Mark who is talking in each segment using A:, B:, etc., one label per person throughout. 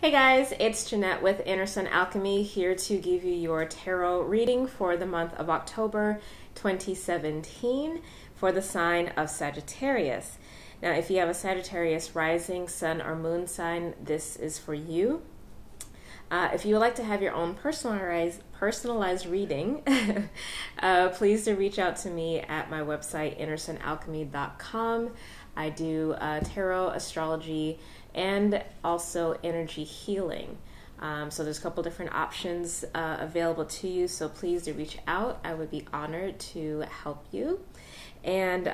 A: Hey guys, it's Jynnette with Alchemy here to give you your tarot reading for the month of October 2017 for the sign of Sagittarius. Now, if you have a Sagittarius rising, sun, or moon sign, this is for you. If you would like to have your own personalized reading, please do reach out to me at my website, innersunalchemy.com. I do tarot, astrology, and also energy healing. So there's a couple different options available to you, so please do reach out. I would be honored to help you. And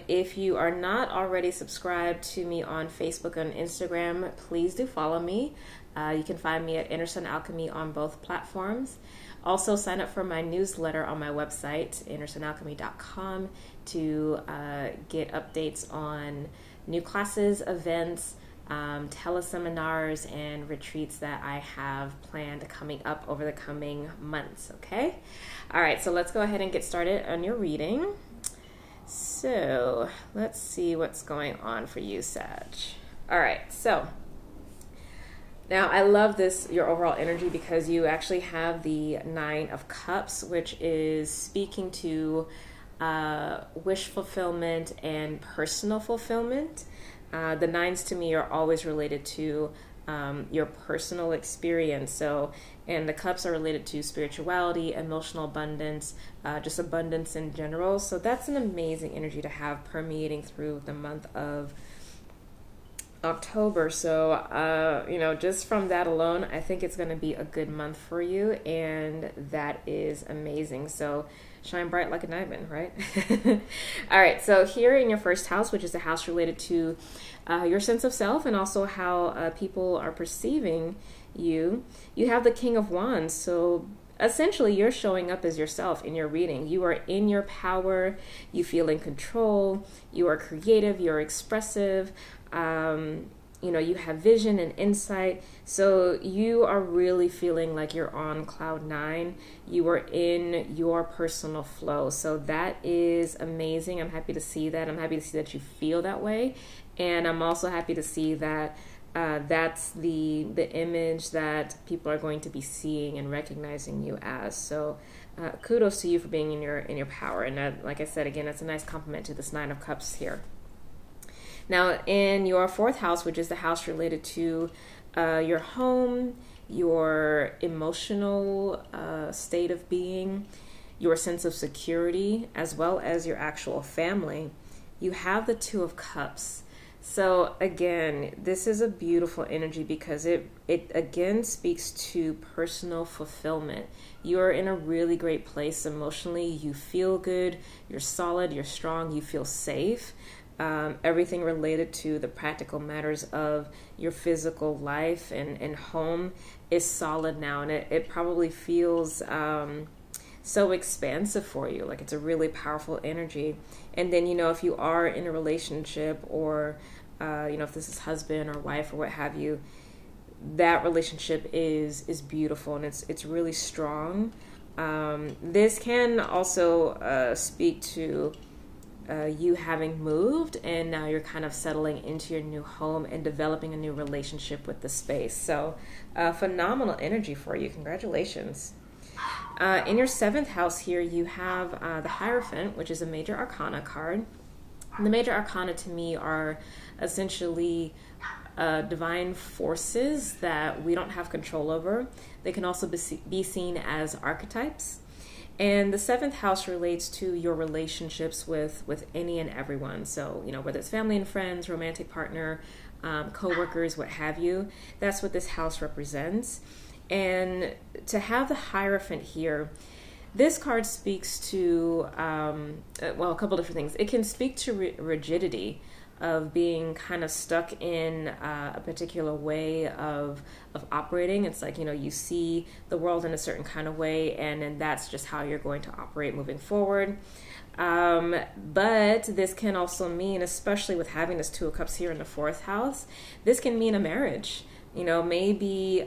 A: if you are not already subscribed to me on Facebook and Instagram, please do follow me. You can find me at Alchemy on both platforms. Also, sign up for my newsletter on my website, innersunalchemy.com, to get updates on new classes, events, teleseminars, and retreats that I have planned coming up over the coming months, okay? All right, so let's go ahead and get started on your reading. So let's see what's going on for you, Sag. All right, so now I love this, your overall energy, because you actually have the Nine of Cups, which is speaking to wish fulfillment and personal fulfillment. The nines to me are always related to your personal experience. So, and the cups are related to spirituality, emotional abundance, just abundance in general. So that's an amazing energy to have permeating through the month of October. So, just from that alone, I think it's going to be a good month for you, and that is amazing. So shine bright like a diamond, right? All right, so here in your first house, which is a house related to your sense of self and also how people are perceiving you, you have the King of Wands. So essentially, you're showing up as yourself in your reading. You are in your power, you feel in control, you are creative, you're expressive, you have vision and insight. So you are really feeling like you're on cloud nine. You are in your personal flow. So that is amazing. I'm happy to see that. I'm happy to see that you feel that way. And I'm also happy to see that that's the image that people are going to be seeing and recognizing you as. So kudos to you for being in your power. And that, like I said, again, that's a nice compliment to this Nine of Cups here. Now, in your fourth house, which is the house related to your home, your emotional state of being, your sense of security, as well as your actual family, you have the Two of Cups. So again, this is a beautiful energy because it again speaks to personal fulfillment. You're in a really great place emotionally. You feel good, you're solid, you're strong, you feel safe. Everything related to the practical matters of your physical life and home is solid now, and it probably feels so expansive for you. Like, it's a really powerful energy. And then, if you are in a relationship, or if this is husband or wife or what have you, that relationship is beautiful, and it's really strong. This can also speak to you having moved, and now you're kind of settling into your new home and developing a new relationship with the space. So phenomenal energy for you. Congratulations. In your seventh house here, you have the Hierophant, which is a major arcana card. And the major arcana to me are essentially divine forces that we don't have control over. They can also be seen as archetypes. And the seventh house relates to your relationships with any and everyone. So, whether it's family and friends, romantic partner, co-workers, what have you, that's what this house represents. And to have the Hierophant here, this card speaks to, a couple different things. It can speak to rigidity, of being kind of stuck in a particular way of operating. It's like, you see the world in a certain kind of way, and then that's just how you're going to operate moving forward. But this can also mean, especially with having this Two of Cups here in the fourth house, this can mean a marriage. Maybe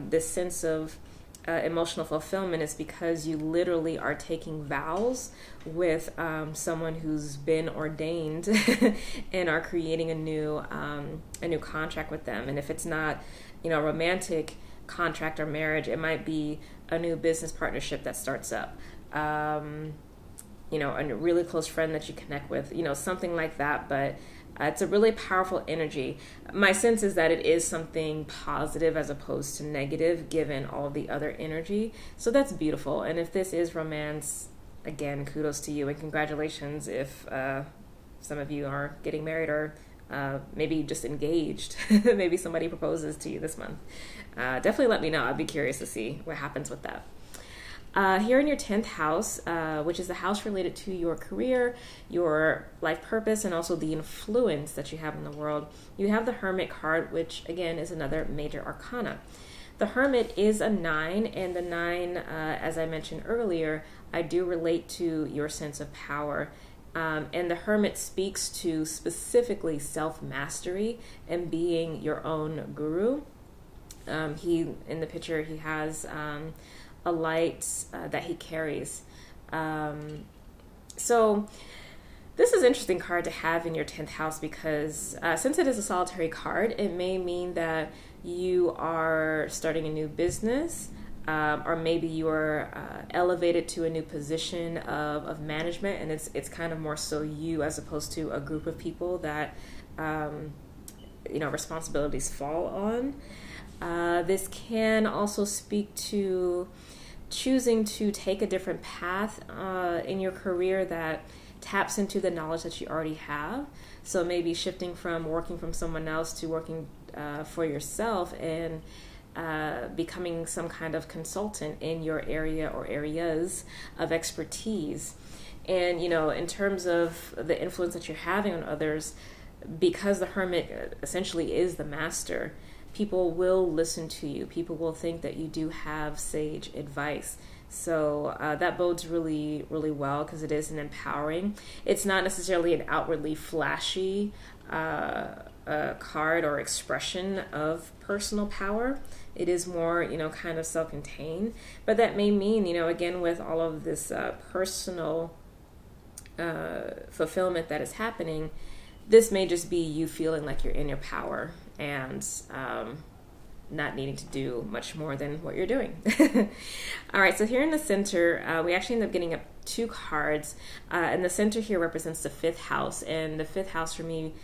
A: this sense of emotional fulfillment is because you literally are taking vows with someone who's been ordained and are creating a new contract with them. And if it's not, romantic contract or marriage, it might be a new business partnership that starts up. A really close friend that you connect with, something like that. But it's a really powerful energy. My sense is that it is something positive as opposed to negative, given all the other energy. So that's beautiful. And if this is romance, again, kudos to you and congratulations if some of you are getting married or maybe just engaged. Maybe somebody proposes to you this month. Definitely let me know. I'd be curious to see what happens with that. Here in your 10th house, which is the house related to your career, your life purpose, and also the influence that you have in the world, you have the Hermit card, which again is another major arcana. The Hermit is a 9, and the 9, as I mentioned earlier, I do relate to your sense of power. And the Hermit speaks to specifically self-mastery and being your own guru. In the picture, he has a light that he carries. So this is an interesting card to have in your 10th house because since it is a solitary card, it may mean that you are starting a new business, or maybe you are elevated to a new position of management, and it's kind of more so you as opposed to a group of people that responsibilities fall on. This can also speak to choosing to take a different path in your career that taps into the knowledge that you already have. So maybe shifting from working from someone else to working for yourself and becoming some kind of consultant in your area or areas of expertise. And, in terms of the influence that you're having on others, because the Hermit essentially is the master, people will listen to you. People will think that you do have sage advice. So that bodes really, really well because it is an empowering. It's not necessarily an outwardly flashy card or expression of personal power. It is more, kind of self-contained. But that may mean, again, with all of this personal fulfillment that is happening, this may just be you feeling like you're in your power and not needing to do much more than what you're doing. All right, so here in the center, we actually end up getting up 2 cards. And the center here represents the 5th house. And the 5th house for me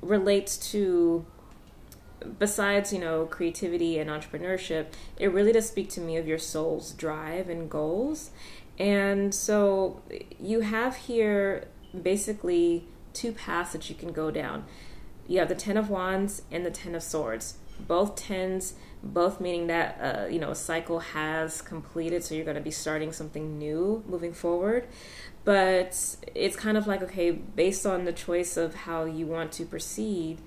A: relates to, besides, creativity and entrepreneurship, it really does speak to me of your soul's drive and goals. And so you have here basically 2 paths that you can go down. You have the 10 of Wands and the 10 of Swords. Both 10s, both meaning that, a cycle has completed, so you're going to be starting something new moving forward. But it's kind of like, okay, based on the choice of how you want to proceed,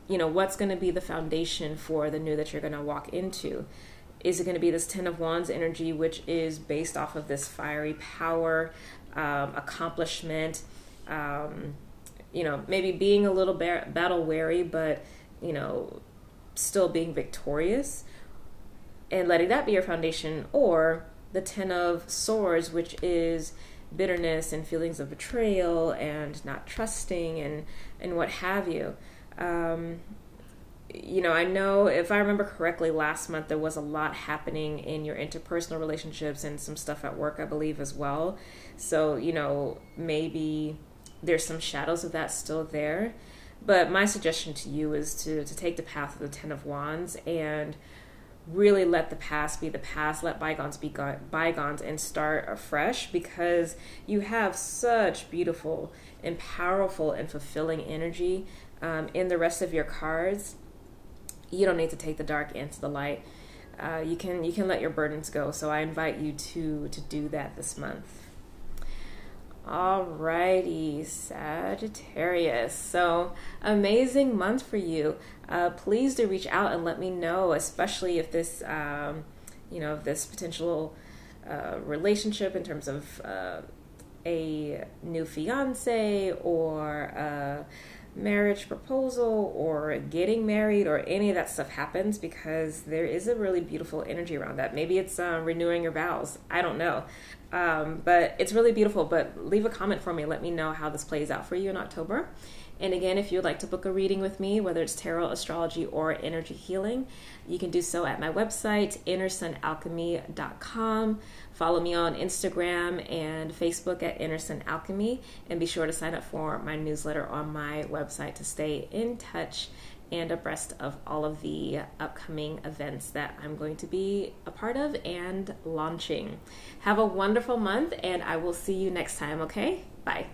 A: what's going to be the foundation for the new that you're going to walk into? Is it going to be this 10 of Wands energy, which is based off of this fiery power, accomplishment, maybe being a little battle weary, but, still being victorious and letting that be your foundation? Or the 10 of Swords, which is bitterness and feelings of betrayal and not trusting and what have you. I know if I remember correctly, last month there was a lot happening in your interpersonal relationships and some stuff at work, I believe, as well. So, maybe there's some shadows of that still there. But my suggestion to you is to take the path of the 10 of Wands and really let the past be the past, let bygones be bygones, and start afresh, because you have such beautiful and powerful and fulfilling energy in the rest of your cards. You don't need to take the dark into the light. You can let your burdens go. So I invite you to do that this month. Alrighty, Sagittarius. So amazing month for you. Please do reach out and let me know, especially if this, this potential relationship in terms of a new fiance or marriage proposal or getting married or any of that stuff happens, because there is a really beautiful energy around that. Maybe it's renewing your vows. I don't know. But it's really beautiful. But leave a comment for me. Let me know how this plays out for you in October. And again, if you'd like to book a reading with me, whether it's tarot, astrology, or energy healing, you can do so at my website, innersunalchemy.com. Follow me on Instagram and Facebook at innersunalchemy, and be sure to sign up for my newsletter on my website to stay in touch and abreast of all of the upcoming events that I'm going to be a part of and launching. Have a wonderful month, and I will see you next time, okay? Bye.